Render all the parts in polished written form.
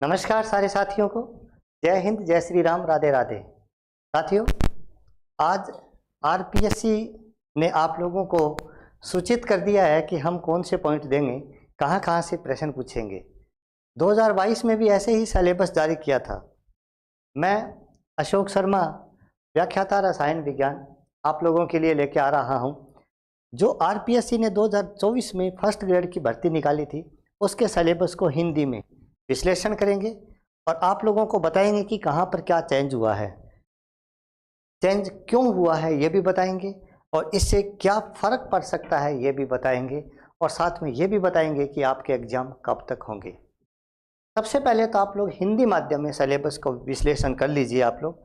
नमस्कार सारे साथियों को। जय हिंद, जय श्री राम, राधे राधे। साथियों, आज आरपीएससी ने आप लोगों को सूचित कर दिया है कि हम कौन से पॉइंट देंगे, कहाँ कहाँ से प्रश्न पूछेंगे। 2022 में भी ऐसे ही सिलेबस जारी किया था। मैं अशोक शर्मा, व्याख्याता रसायन विज्ञान, आप लोगों के लिए लेके आ रहा हूँ। जो आरपीएससी ने 2024 में फर्स्ट ग्रेड की भर्ती निकाली थी, उसके सिलेबस को हिंदी में विश्लेषण करेंगे और आप लोगों को बताएंगे कि कहाँ पर क्या चेंज हुआ है, चेंज क्यों हुआ है ये भी बताएंगे, और इससे क्या फ़र्क पड़ सकता है ये भी बताएंगे, और साथ में ये भी बताएंगे कि आपके एग्ज़ाम कब तक होंगे। सबसे पहले तो आप लोग हिंदी माध्यम में सिलेबस को विश्लेषण कर लीजिए। आप लोग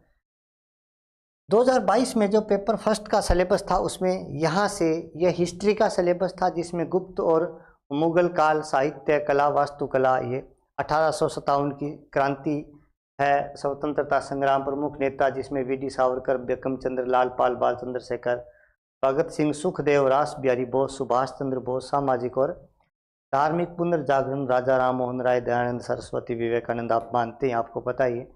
2022 में जो पेपर फर्स्ट का सिलेबस था, उसमें यहाँ से यह हिस्ट्री का सिलेबस था, जिसमें गुप्त और मुगल काल, साहित्य, कला, वास्तुकला, ये 1857 की क्रांति है, स्वतंत्रता संग्राम प्रमुख नेता जिसमें वीडी सावरकर, बंकिम चंद्र, लाल पाल, बाल चंद्रशेखर, भगत सिंह, सुखदेव, रास बिहारी बोस, सुभाष चंद्र बोस, सामाजिक और धार्मिक पुनर्जागरण, राजा राम मोहन राय, दयानंद सरस्वती, विवेकानंद, आप मानते हैं, आपको पता ही है।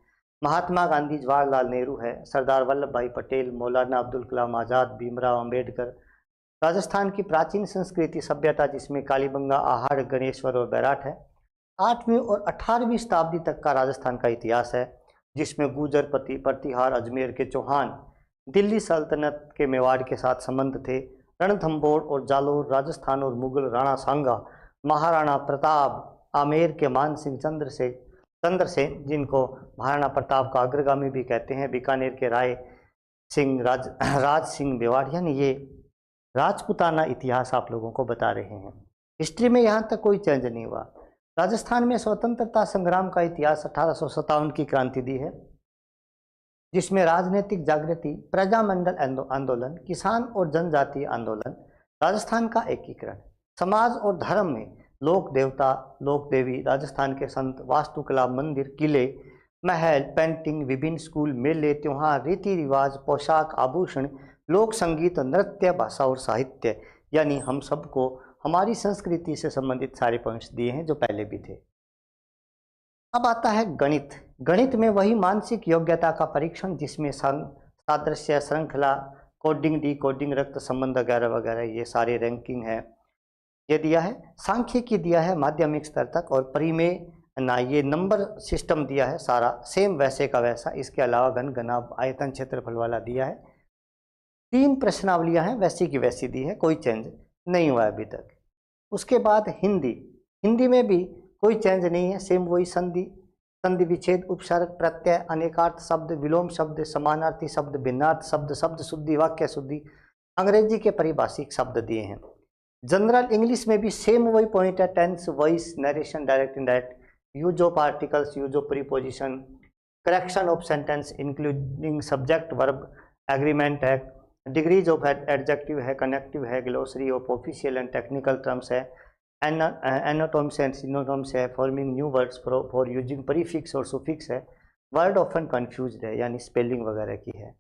महात्मा गांधी, जवाहरलाल नेहरू है, सरदार वल्लभ भाई पटेल, मौलाना अब्दुल कलाम आज़ाद, भीमराव अंबेडकर। राजस्थान की प्राचीन संस्कृति सभ्यता, जिसमें कालीबंगा, आहड़, गणेश्वर और बैराट है। 8वीं और 18वीं शताब्दी तक का राजस्थान का इतिहास है, जिसमें गुजर, प्रतिहार, अजमेर के चौहान, दिल्ली सल्तनत के मेवाड़ के साथ संबंध थे, रणथंभौर और जालोर, राजस्थान और मुगल राणा सांगा, महाराणा प्रताप, आमेर के मान सिंह, चंद्रसेन जिनको महाराणा प्रताप का अग्रगामी भी कहते हैं, बीकानेर के राय सिंह, राज सिंह मेवाड़, यानी ये राजपूताना इतिहास आप लोगों को बता रहे हैं। हिस्ट्री में यहाँ तक कोई चेंज नहीं हुआ। राजस्थान में स्वतंत्रता संग्राम का इतिहास 1857 की क्रांति दी है, जिसमें राजनीतिक जागृति, प्रजामंडल आंदोलन, किसान और जनजातीय आंदोलन, राजस्थान का एकीकरण, समाज और धर्म में लोक देवता, लोक देवी, राजस्थान के संत, वास्तुकला, मंदिर, किले, महल, पेंटिंग, विभिन्न स्कूल, मेले, त्योहार, रीति रिवाज, पोशाक, आभूषण, लोक संगीत, नृत्य, भाषा और साहित्य, यानी हम सबको हमारी संस्कृति से संबंधित सारे पॉइंट्स दिए हैं जो पहले भी थे। अब आता है गणित। गणित में वही मानसिक योग्यता का परीक्षण, जिसमें सादृश्य, श्रृंखला, कोडिंग, डिकोडिंग, रक्त संबंध वगैरह वगैरह, ये सारे रैंकिंग है, ये दिया है। सांख्यिकी दिया है माध्यमिक स्तर तक, और परिमेय ना, ये नंबर सिस्टम दिया है सारा सेम वैसे का वैसा। इसके अलावा घन, घनाभ, आयतन, क्षेत्रफल वाला दिया है। 3 प्रश्नावलियां हैं, वैसी की वैसी दी है, कोई चेंज नहीं हुआ अभी तक। उसके बाद हिंदी में भी कोई चेंज नहीं है, सेम वही संधि विच्छेद, उपसर्ग, प्रत्यय, अनेकार्थ शब्द, विलोम शब्द, समानार्थी शब्द, भिन्नार्थ शब्द, शब्द शुद्धि, वाक्य शुद्धि, अंग्रेजी के परिभाषिक शब्द दिए हैं। जनरल इंग्लिश में भी सेम वही पॉइंट है, tense, voice, narration, direct indirect, use of articles, use of preposition, correction of sentence including subject verb, agreement है, डिग्रीज ऑफ एडजेक्टिव है, कनेक्टिव है, glossary of official and technical terms है, antonyms and synonyms है, forming new words for using prefix और suffix है, word often confused है, यानी spelling वगैरह की है।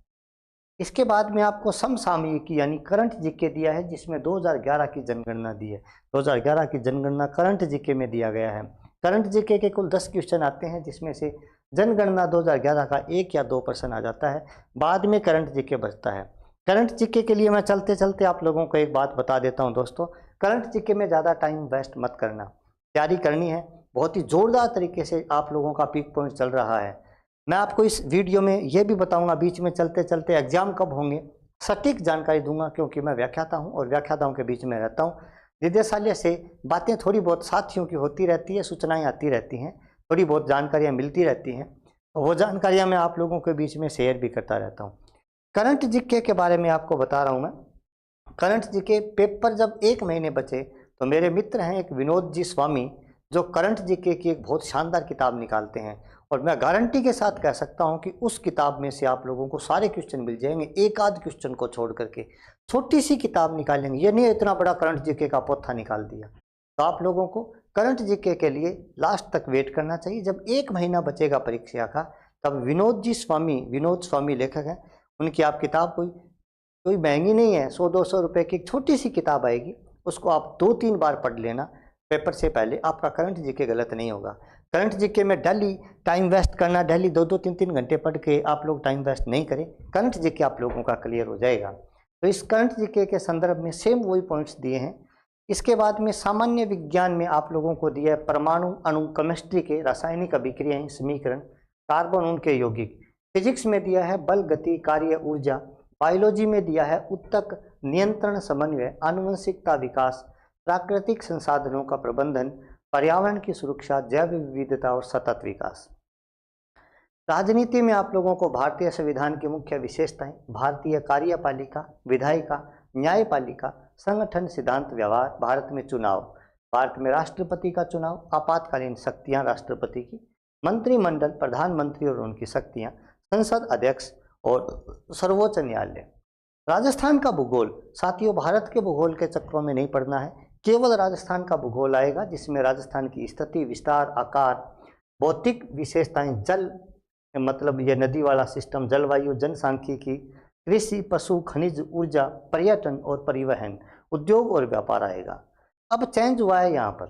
इसके बाद में आपको समसामयिकी यानी करंट जीके दिया है, जिसमें 2011 की जनगणना दी है। 2011 की जनगणना करंट जीके में दिया गया है। करंट जीके के कुल 10 क्वेश्चन आते हैं, जिसमें से जनगणना 2011 का 1 या 2 प्रश्न आ जाता है, बाद में करंट जीके बचता है। करंट जीके के लिए मैं चलते चलते आप लोगों को एक बात बता देता हूं दोस्तों। करंट जीके में ज़्यादा टाइम वेस्ट मत करना, तैयारी करनी है। बहुत ही जोरदार तरीके से आप लोगों का पीक पॉइंट चल रहा है। मैं आपको इस वीडियो में ये भी बताऊंगा बीच में चलते चलते एग्जाम कब होंगे, सटीक जानकारी दूंगा, क्योंकि मैं व्याख्याता हूं और व्याख्याताओं के बीच में रहता हूं। निदेशालय से बातें थोड़ी बहुत साथियों की होती रहती है, सूचनाएं आती रहती हैं, थोड़ी बहुत जानकारियाँ मिलती रहती हैं, वो जानकारियाँ मैं आप लोगों के बीच में शेयर भी करता रहता हूँ। करंट जीके के बारे में आपको बता रहा हूँ मैं। करंट जीके पेपर जब 1 महीने बचे, तो मेरे मित्र हैं एक विनोद जी स्वामी, जो करंट जीके की एक बहुत शानदार किताब निकालते हैं, और मैं गारंटी के साथ कह सकता हूं कि उस किताब में से आप लोगों को सारे क्वेश्चन मिल जाएंगे, एक आध क्वेश्चन को छोड़ करके। छोटी सी किताब निकालेंगे, ये नहीं इतना बड़ा करंट जीके का पोथा निकाल दिया। तो आप लोगों को करंट जीके के लिए लास्ट तक वेट करना चाहिए। जब 1 महीना बचेगा परीक्षा का, तब विनोद स्वामी लेखक हैं, उनकी आप किताब कोई महंगी नहीं है, 100-200 रुपये की एक छोटी सी किताब आएगी, उसको आप 2-3 बार पढ़ लेना। पेपर से पहले आपका करंट जीके गलत नहीं होगा। करंट जीके में डेली टाइम वेस्ट करना, डेली 2-2 3-3 घंटे पढ़ के आप लोग टाइम वेस्ट नहीं करें, करंट जीके आप लोगों का क्लियर हो जाएगा। तो इस करंट जीके के संदर्भ में सेम वही पॉइंट्स दिए हैं। इसके बाद में सामान्य विज्ञान में आप लोगों को दिया है परमाणु अणु केमिस्ट्री के रासायनिक अभिक्रियाएं समीकरण, कार्बन उनके यौगिक। फिजिक्स में दिया है बल गति कार्य ऊर्जा। बायोलॉजी में दिया है उत्तक नियंत्रण समन्वय, आनुवंशिकता विकास, प्राकृतिक संसाधनों का प्रबंधन, पर्यावरण की सुरक्षा, जैव विविधता और सतत विकास। राजनीति में आप लोगों को भारतीय संविधान की मुख्य विशेषताएं, भारतीय कार्यपालिका, विधायिका, न्यायपालिका, संगठन, सिद्धांत, व्यवहार, भारत में चुनाव, भारत में राष्ट्रपति का चुनाव, आपातकालीन शक्तियां राष्ट्रपति की, मंत्रिमंडल, प्रधानमंत्री और उनकी शक्तियां, संसद अध्यक्ष और सर्वोच्च न्यायालय। राजस्थान का भूगोल, साथियों भारत के भूगोल के चक्रों में नहीं पढ़ना है, केवल राजस्थान का भूगोल आएगा जिसमें राजस्थान की स्थिति, विस्तार, आकार, भौतिक विशेषताएं, जल मतलब ये नदी वाला सिस्टम, जलवायु, जनसांख्यिकी, कृषि, पशु, खनिज, ऊर्जा, पर्यटन और परिवहन, उद्योग और व्यापार आएगा। अब चेंज हुआ है यहाँ पर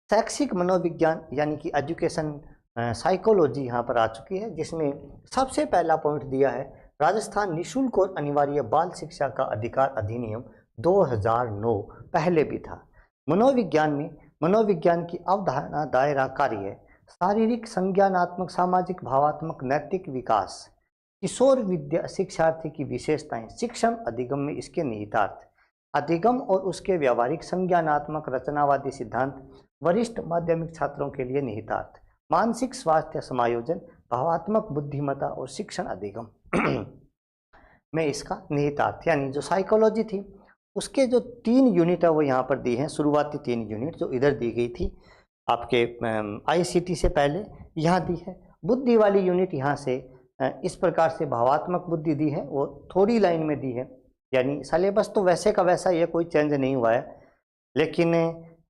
शैक्षिक मनोविज्ञान यानी कि एजुकेशन साइकोलॉजी यहाँ पर आ चुकी है, जिसमें सबसे पहला पॉइंट दिया है राजस्थान निःशुल्क और अनिवार्य बाल शिक्षा का अधिकार अधिनियम 2009 पहले भी था। मनोविज्ञान में मनोविज्ञान की अवधारणा दायरा कार्य है, शारीरिक, संज्ञानात्मक, सामाजिक, भावात्मक, नैतिक विकास, किशोर विद्या, शिक्षार्थी की विशेषताएं, शिक्षण अधिगम में इसके निहितार्थ, अधिगम और उसके व्यावहारिक, संज्ञानात्मक, रचनावादी सिद्धांत, वरिष्ठ माध्यमिक छात्रों के लिए निहितार्थ, मानसिक स्वास्थ्य समायोजन, भावात्मक बुद्धिमत्ता और शिक्षण अधिगम में इसका निहितार्थ। यानी जो साइकोलॉजी थी उसके जो 3 यूनिट है वो यहाँ पर दी हैं, शुरुआती 3 यूनिट जो इधर दी गई थी आपके ICT से पहले यहाँ दी है। बुद्धि वाली यूनिट यहाँ से इस प्रकार से भावात्मक बुद्धि दी है, वो थोड़ी लाइन में दी है, यानी सिलेबस तो वैसे का वैसा ये कोई चेंज नहीं हुआ है, लेकिन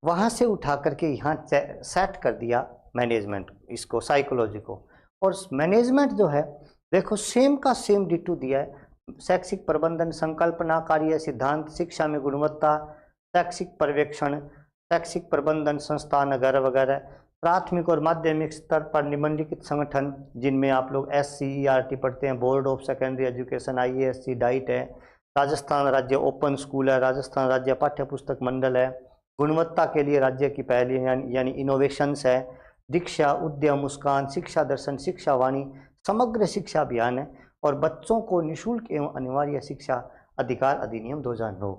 वहाँ से उठा करके यहाँ सेट कर दिया मैनेजमेंट इसको, साइकोलॉजी को। और मैनेजमेंट जो है देखो सेम का सेम डिटो दिया है, शैक्षिक प्रबंधन, संकल्पना, कार्य सिद्धांत, शिक्षा में गुणवत्ता, शैक्षिक पर्यवेक्षण, शैक्षिक प्रबंधन, संस्थान वगैरह वगैरह, प्राथमिक और माध्यमिक स्तर पर निम्नलिखित संगठन जिनमें आप लोग SCERT पढ़ते हैं, board of secondary education, IASC, diet है, राजस्थान राज्य ओपन स्कूल है, राजस्थान राज्य पाठ्य पुस्तक मंडल है, गुणवत्ता के लिए राज्य की पहली यानी इनोवेशंस है, दीक्षा, उद्यम, मुस्कान, शिक्षा दर्शन, शिक्षा वाणी, समग्र शिक्षा अभियान है, और बच्चों को निःशुल्क एवं अनिवार्य शिक्षा अधिकार अधिनियम 2009।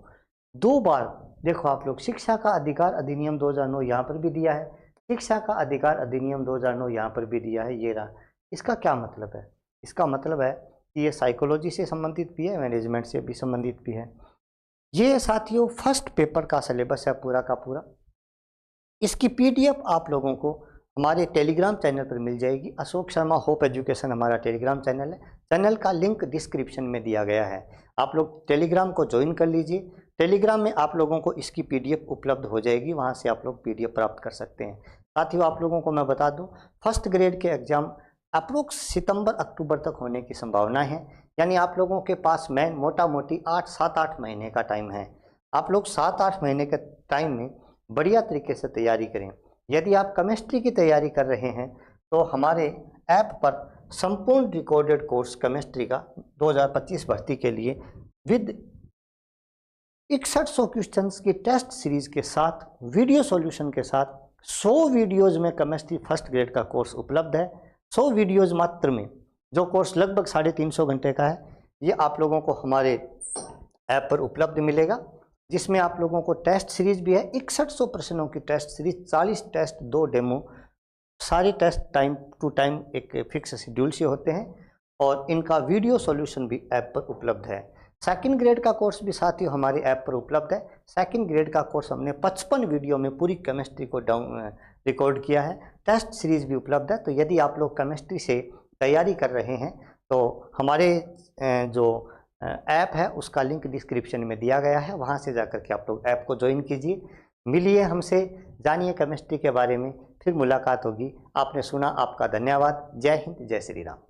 2 बार देखो आप लोग शिक्षा का अधिकार अधिनियम 2009 यहाँ पर भी दिया है, शिक्षा का अधिकार अधिनियम 2009 यहाँ पर भी दिया है, ये रहा। इसका क्या मतलब है? इसका मतलब है कि ये साइकोलॉजी से संबंधित भी है, मैनेजमेंट से भी संबंधित भी है। ये साथियों फर्स्ट पेपर का सिलेबस है पूरा का पूरा। इसकी PDF आप लोगों को हमारे टेलीग्राम चैनल पर मिल जाएगी। अशोक शर्मा होप एजुकेशन हमारा टेलीग्राम चैनल है, चैनल का लिंक डिस्क्रिप्शन में दिया गया है, आप लोग टेलीग्राम को ज्वाइन कर लीजिए। टेलीग्राम में आप लोगों को इसकी PDF उपलब्ध हो जाएगी, वहाँ से आप लोग PDF प्राप्त कर सकते हैं। साथियों आप लोगों को मैं बता दूं फर्स्ट ग्रेड के एग्ज़ाम अप्रोक्स सितंबर-अक्टूबर तक होने की संभावना है, यानी आप लोगों के पास में मोटा मोटी 7-8 महीने का टाइम है। आप लोग 7-8 महीने के टाइम में बढ़िया तरीके से तैयारी करें। यदि आप केमिस्ट्री की तैयारी कर रहे हैं तो हमारे ऐप पर संपूर्ण रिकॉर्डेड कोर्स केमिस्ट्री का 2025 भर्ती के लिए विद 6100 क्वेश्चंस की टेस्ट सीरीज के साथ वीडियो सॉल्यूशन के साथ 100 वीडियोज़ में केमिस्ट्री फर्स्ट ग्रेड का कोर्स उपलब्ध है। 100 वीडियोज़ मात्र में, जो कोर्स लगभग 350 घंटे का है, ये आप लोगों को हमारे ऐप पर उपलब्ध मिलेगा, जिसमें आप लोगों को टेस्ट सीरीज भी है, 6100 प्रश्नों की टेस्ट सीरीज, 40 टेस्ट, 2 डेमो, सारे टेस्ट टाइम टू टाइम एक फिक्स शेड्यूल से होते हैं, और इनका वीडियो सॉल्यूशन भी ऐप पर उपलब्ध है। सेकंड ग्रेड का कोर्स भी साथियों हमारे ऐप पर उपलब्ध है। सेकंड ग्रेड का कोर्स हमने 55 वीडियो में पूरी केमिस्ट्री को रिकॉर्ड किया है, टेस्ट सीरीज भी उपलब्ध है। तो यदि आप लोग केमिस्ट्री से तैयारी कर रहे हैं तो हमारे जो ऐप है उसका लिंक डिस्क्रिप्शन में दिया गया है, वहां से जाकर के आप लोग ऐप को ज्वाइन कीजिए, मिलिए हमसे, जानिए केमिस्ट्री के बारे में, फिर मुलाकात होगी। आपने सुना, आपका धन्यवाद। जय हिंद, जय श्री राम।